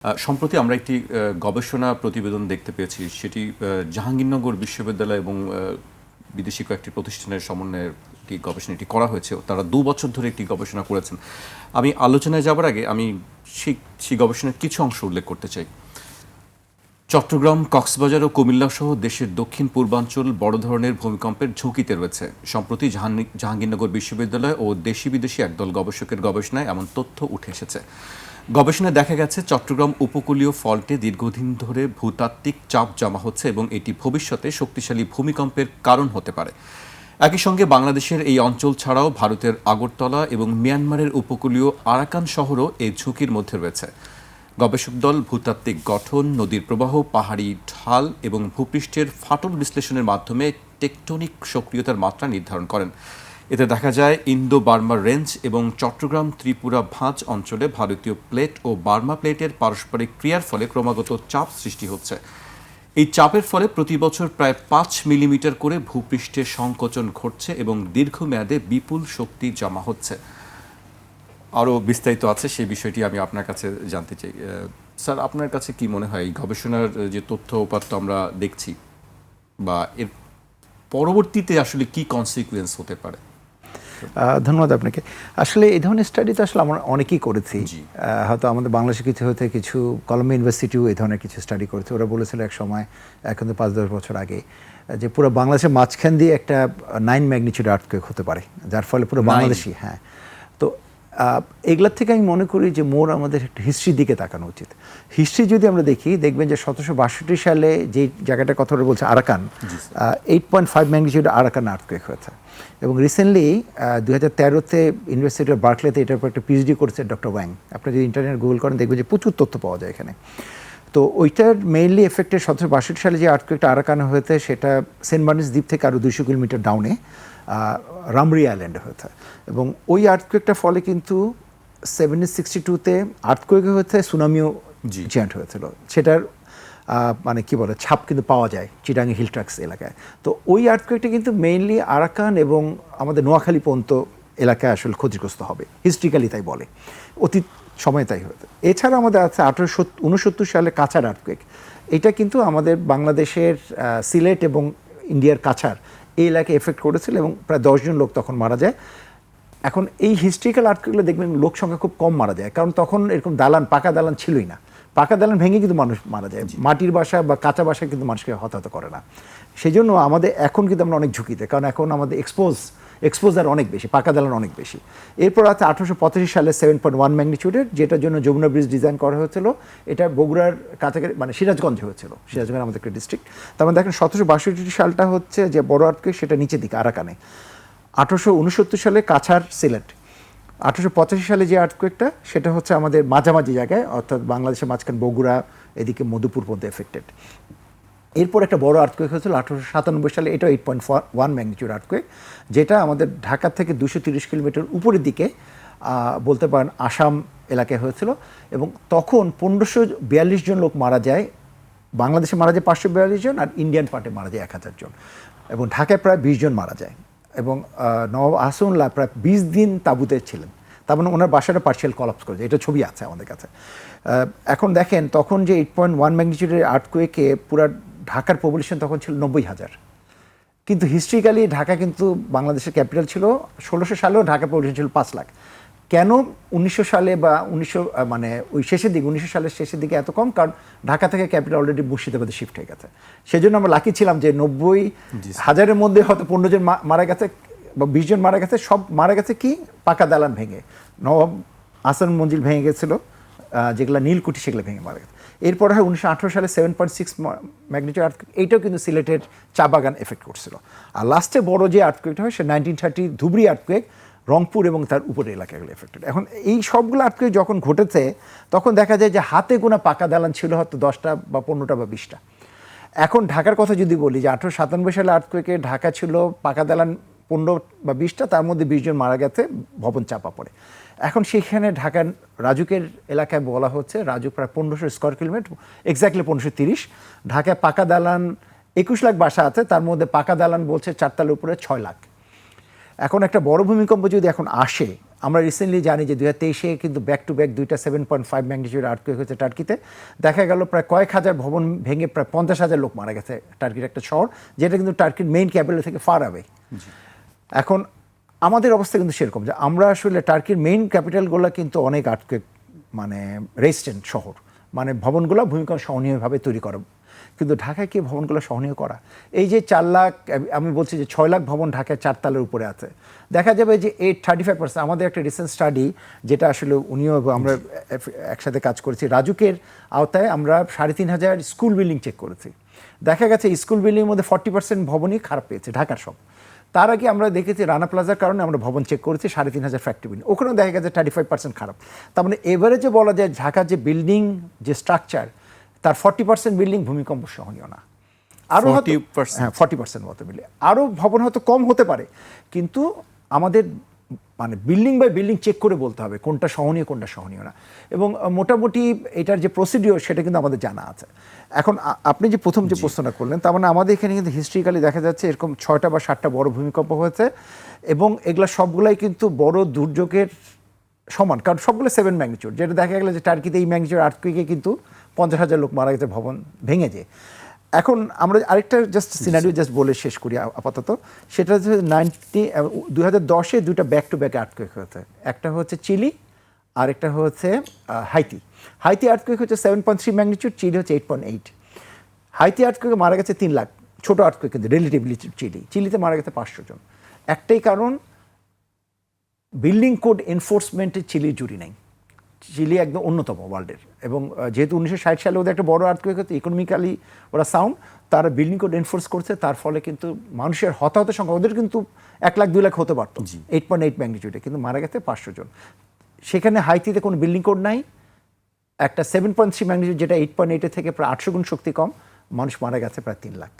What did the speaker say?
সম্প্রতি আমরা একটি গবেষণা প্রতিবেদন দেখতে পেয়েছি, সেটি জাহাঙ্গীরনগর বিশ্ববিদ্যালয় এবং বিদেশি কয়েকটি প্রতিষ্ঠানের সমন্বয়ে একটি গবেষণাটি করা হয়েছে। তারা 2 বছর ধরে একটি গবেষণা করেছেন। আমি আলোচনায় যাবার আগে আমি সেই গবেষণার কিছু অংশ উল্লেখ করতে চাই। চট্টগ্রাম, কক্সবাজার ও কুমিল্লা সহ দেশের দক্ষিণ পূর্বাঞ্চল বড় ধরনের ভূমিকম্পের ঝুঁকিতে রয়েছে। সম্প্রতি জাহাঙ্গীরনগর বিশ্ববিদ্যালয় ও দেশি বিদেশি একদল গবেষকের গবেষণায় এমন তথ্য উঠে এসেছে। গবেষণায় দেখা গেছে চট্টগ্রাম উপকূলীয় ফল্টে দীর্ঘদিন ধরে ভূতাত্ত্বিক চাপ জমা হচ্ছে এবং এটি ভবিষ্যতে শক্তিশালী ভূমিকম্পের কারণ হতে পারে। একই সঙ্গে বাংলাদেশের এই অঞ্চল ছাড়াও ভারতের আগরতলা এবং মিয়ানমারের উপকূলীয় আরাকান শহরও এই ঝুঁকির মধ্যে রয়েছে। গবেষক দল ভূতাত্ত্বিক গঠন, নদীর প্রবাহ, পাহাড়ি ঢাল এবং ভূপৃষ্ঠের ফাটল বিশ্লেষণের মাধ্যমে টেকটনিক সক্রিয়তার মাত্রা নির্ধারণ করেন। এতে দেখা যায় ইন্দো বার্মা রেঞ্জ এবং চট্টগ্রাম ত্রিপুরা ভাঁজ অঞ্চলে ভারতীয় প্লেট ও বার্মা প্লেটের পারস্পরিক ক্রিয়ার ফলে ক্রমাগত চাপ সৃষ্টি হচ্ছে। এই চাপের ফলে প্রতি বছর প্রায় 5 মিলিমিটার করে ভূপৃষ্ঠে সংকোচন ঘটছে এবং দীর্ঘমেয়াদে বিপুল শক্তি জমা হচ্ছে। আরও বিস্তারিত আছে, সেই বিষয়টি আমি আপনার কাছে জানতে চাই। স্যার, আপনার কাছে কি মনে হয় এই গবেষণার যে তথ্য উপাত্ত আমরা দেখছি, বা এর পরবর্তীতে আসলে কি কনসিকুয়েন্স হতে পারে? ধন্যবাদ আপনাকে। আসলে এই ধরনের স্টাডি তো আসলে আমরা অনেকেই করেছি। হয়তো আমাদের বাংলাদেশে কিছু কলম্বিয়া ইউনিভার্সিটিও এই ধরনের কিছু স্টাডি করেছে। ওরা বলেছিল এক সময়, এখন তো 5-10 বছর আগে, যে পুরো বাংলাদেশের মাঝখান দিয়ে একটা 9 ম্যাগনিটিউড আর্থকুয়েক হতে পারে, যার ফলে পুরো বাংলাদেশই। হ্যাঁ, তো এগুলোর থেকে আমি মনে করি যে আমাদের একটা হিস্ট্রির দিকে তাকানো উচিত। হিস্ট্রি যদি আমরা দেখি, দেখবেন যে 1762 সালে যে জায়গাটার কথা বলছে আরাকান, 8.5 ম্যাগনিটিউড আরাকান আর্থকুয়েক হয়েছে। এবং রিসেন্টলি 2013-তে ইউনিভার্সিটি অফ বার্কলেতে এটার উপর একটা পিএইচডি করেছে ডক্টর ওয়াং। আপনারা যদি ইন্টারনেট গুগল করেন, দেখবেন যে প্রচুর তথ্য পাওয়া যায় এখানে। তো ওইটার মেইনলি এফেক্টেড 1762 সালে যে আর্থকুয়েকটা আরাকানে হয়েছে, সেটা সেন্ট মার্টিনস দ্বীপ থেকে আরও 200 কিলোমিটার ডাউনে রামরি আইল্যান্ডে হয়েছে। এবং ওই আর্থকুয়েকটার ফলে কিন্তু 1762-তে আর্থকুয়েকে হয়েছে, সুনামিও জেন্ট হয়েছিল। সেটার মানে কি বলে ছাপ কিন্তু পাওয়া যায় চিটাগাং হিল ট্র্যাক্স এলাকায়। তো ওই আর্থকুয়েকটা কিন্তু মেইনলি আরাকান এবং আমাদের নোয়াখালী পর্যন্ত এলাকায় আসলে ক্ষতিগ্রস্ত হবে, হিস্ট্রিক্যালি তাই বলে, অতীত সময় তাই হয়েছে। এছাড়া আমাদের আছে 1869 সালে কাছাড় আর্থকুয়েক। এটা কিন্তু আমাদের বাংলাদেশের সিলেট এবং ইন্ডিয়ার কাছাড় এই এলাকায় এফেক্ট করেছিল এবং প্রায় 10 জন লোক তখন মারা যায়। এখন এই হিস্ট্রিক্যাল আর্থকুয়েকগুলো দেখবেন লোক সংখ্যা খুব কম মারা যায়, কারণ তখন এরকম পাকা দালান ছিলই না। পাকা দালান ভেঙে কিন্তু মানুষ মারা যায়, মাটির বাসা বা কাঁচা বাসা কিন্তু মানুষকে হতাহত করে না। সেই জন্য আমাদের এখন কিন্তু আমরা অনেক ঝুঁকিতে, কারণ এখন আমাদের এক্সপোজার অনেক বেশি, পাকা দালান অনেক বেশি। এরপর আছে 1885 সালে 7.1 ম্যাগনিটিউডের, যেটার জন্য যমুনা ব্রিজ ডিজাইন করা হয়েছিল। এটা বগুড়ার কাছাকাছি, মানে সিরাজগঞ্জে হয়েছিল। সিরাজগঞ্জ আমাদের একটা ডিস্ট্রিক্ট। তার মানে দেখেন 1762 সালটা হচ্ছে যে বড় আর্থকুয়েক, সেটা নিচের দিকে আরাকানে। 1869 সালে কাছাড়, সিলেট। 1885 সালে যে আর্থকুয়েকটা, সেটা হচ্ছে আমাদের মাঝামাঝি জায়গায়, অর্থাৎ বাংলাদেশের মাঝখান বগুড়া, এদিকে মধুপুর পর্যন্ত এফেক্টেড। এরপর একটা বড় আর্থকুয়েক হয়েছিল 1897 সালে, এটা 8.1 ম্যাগনিটিউড আর্থকুয়েক, যেটা আমাদের ঢাকা থেকে 230 কিলোমিটার উপরের দিকে বলতে পারেন আসাম এলাকায় হয়েছিল। এবং তখন 1542 জন লোক মারা যায়। বাংলাদেশে মারা যায় 542 জন, আর ইন্ডিয়ান পার্টে মারা যায় 1000 জন, এবং ঢাকায় প্রায় 20 জন মারা যায়। এবং নবাব আহসানুল্লাহ প্রায় 20 দিন তাঁবুতে ছিলেন। তার মানে ওনার বাসাটা পার্শিয়াল কলাপস করেছে, এটা ছবি আছে আমাদের কাছে। এখন দেখেন, তখন যে 8.1 ম্যাগনিটিউডের আর্থকুয়েকে পুরো ঢাকার পপুলেশন তখন ছিল 90,000। কিন্তু হিস্ট্রিক্যালি ঢাকা কিন্তু বাংলাদেশের ক্যাপিটাল ছিল। 1600 সালেও ঢাকার পপুলেশন ছিল 5 লাখ। কেন 1900 সালে বা 1900 সালের শেষের দিকে এত কম? কারণ ঢাকা থেকে ক্যাপিটাল অলরেডি মুর্শিদাবাদে শিফট হয়ে গেছে। সেই জন্য আমরা লাকি ছিলাম যে 90,000-এর মধ্যে হয়তো 15 জন মারা গেছে বা 20 জন মারা গেছে। সব মারা গেছে কি পাকা দালান ভেঙে, নবাব আহসান মঞ্জিল ভেঙে গেছিলো, যেগুলো নীলকুঠি, সেগুলো ভেঙে মারা গেছে। এরপর হয় 1918 সালে 7.6 ম্যাগনিটিউড আর্থকুয়েক, এইটাও কিন্তু সিলেটের চা বাগান এফেক্ট করছিল। আর লাস্টে বড় যে আর্থকুয়েকটা হয়, সে 1930 ধুবড়ী আর্থকুয়েক, রংপুর এবং তার উপরের এলাকাগুলো এফেক্টেড। এখন এই সবগুলো আর্থকুয়েক যখন ঘটেছে, তখন দেখা যায় যে হাতে গোনা পাকা দালান ছিল হয়তো 10টা বা 15টা বা 20টা। এখন ঢাকার কথা যদি বলি, যে 1897 সালে আর্থকুয়েকে ঢাকা ছিল পাকা দালান 15 বা 20টা, তার মধ্যে 20 জন মারা গেছে, ভবন চাপা পড়ে। এখন সেখানে ঢাকার রাজুকের এলাকায় বলা হচ্ছে, রাজুক প্রায় 1500 স্কোয়ার কিলোমিটার, এক্স্যাক্টলি 1530। ঢাকায় পাকা দালান 21 লাখ বাসা আছে, তার মধ্যে পাকা দালান বলছে 4 তলার উপরে 6 লাখ। এখন একটা বড় ভূমিকম্প যদি এখন আসে, আমরা রিসেন্টলি জানি যে 2023-এ কিন্তু ব্যাক টু ব্যাক দুইটা 7.5 ম্যাগনিটিউড আর্থকুয়েক হয়েছে টার্কিতে। দেখা গেল প্রায় কয়েক হাজার ভবন ভেঙে প্রায় 50,000 লোক মারা গেছে টার্কির একটা শহর, যেটা কিন্তু টার্কির মেইন ক্যাপিটাল থেকে ফার অ্যাওয়ে। এখন আমাদের অবস্থা কিন্তু সেরকম যে আমরা আসলে টার্কির মেইন ক্যাপিটালগুলো কিন্তু অনেক আর্থকুয়েক মানে রেজিস্ট্যান্ট শহর, মানে ভবনগুলো ভূমিকম্প সহনীয়ভাবে তৈরি করা। কিন্তু ঢাকায় কি ভবনগুলো সহনীয় করা? এই যে 4 লাখ, আমি বলছি যে 6 লাখ ভবন ঢাকায় 4 তলার উপরে আছে, দেখা যাবে যে 35%। আমাদের একটা রিসেন্ট স্টাডি, যেটা আসলে উনিও আমরা একসাথে কাজ করেছি, রাজুকের আওতায় আমরা 3,500 স্কুল বিল্ডিং চেক করেছি। দেখা গেছে স্কুল বিল্ডিংয়ের মধ্যে 40% ভবনই খারাপ পেয়েছে, ঢাকার সব। তার আগে আমরা দেখেছি রানা প্লাজার কারণে আমরা ভবন চেক করেছি 3,500 ফ্যাক্টরি বিল্ডিং, ওখানেও দেখা গেছে 35% খারাপ। তার মানে এভারেজে বলা যায় ঢাকার যে বিল্ডিং যে স্ট্রাকচার, তার 40% বিল্ডিং ভূমিকম্প সহনীয় না। আরও 40%? হ্যাঁ, 40% মতো মিলে। আরও ভবন হয়তো কম হতে পারে, কিন্তু আমাদের মানে বিল্ডিং বাই বিল্ডিং চেক করে বলতে হবে কোনটা সহনীয় কোনটা সহনীয় না। এবং মোটামুটি এটার যে প্রসিডিওর সেটা কিন্তু আমাদের জানা আছে। এখন আপনি যে প্রথম যে প্রশ্নটা করলেন, তার মানে আমাদের এখানে কিন্তু হিস্ট্রিক্যালি দেখা যাচ্ছে এরকম 6টা বা 7টা বড় ভূমিকম্প হয়েছে, এবং এগুলা সবগুলাই কিন্তু বড় দুর্যোগের সমান, কারণ সবগুলো 7 ম্যাগনিটিউড। যেটা দেখা গেল যে টার্কিতে এই ম্যাগনিটিউড আর্থকুয়েকে কিন্তু 50,000 লোক মারা গেছে, ভবন ভেঙে যায়। এখন আমরা আরেকটা জাস্ট সিনারিও জাস্ট বলে শেষ করি আপাতত। সেটা হচ্ছে 2010-এ দুইটা ব্যাক টু ব্যাক আর্থকুয়েক হয়েছে। একটা হচ্ছে চিলি, আরেকটা হচ্ছে হাইতি। হাইতি আর্থকুয়েক হচ্ছে 7.3 ম্যাগনিটিউড, চিলি হচ্ছে 8.8। হাইতি আর্থকুয়েকে মারা গেছে 3 লাখ, ছোট আর্থকুয়েক কিন্তু রিলেটিভলি। চিলিতে মারা গেছে 500 জন। একটাই কারণ, বিল্ডিং কোড এনফোর্সমেন্টে চিলির জুরি নাই। চিলি একদম অন্যতম ওয়ার্ল্ডের, এবং যেহেতু 1960 সালে ওদের একটা বড় আর্থকুয়েক হতো, ইকোনমিক্যালি ওরা সাউন্ড, তারা বিল্ডিং কোড এনফোর্স করছে, তার ফলে কিন্তু মানুষের হতাহতের সংখ্যা, ওদের কিন্তু 1 লাখ 2 লাখ হতে পারত 8.8 ম্যাগনিটিউডে, কিন্তু মারা গেছে 500 জন। সেখানে হাইতিতে কোনো বিল্ডিং কোড নাই, একটা 7.3 ম্যাগনিটিউড যেটা 8.8 থেকে প্রায় 800 গুণ শক্তি কম, মানুষ মারা গেছে প্রায় 3 লাখ।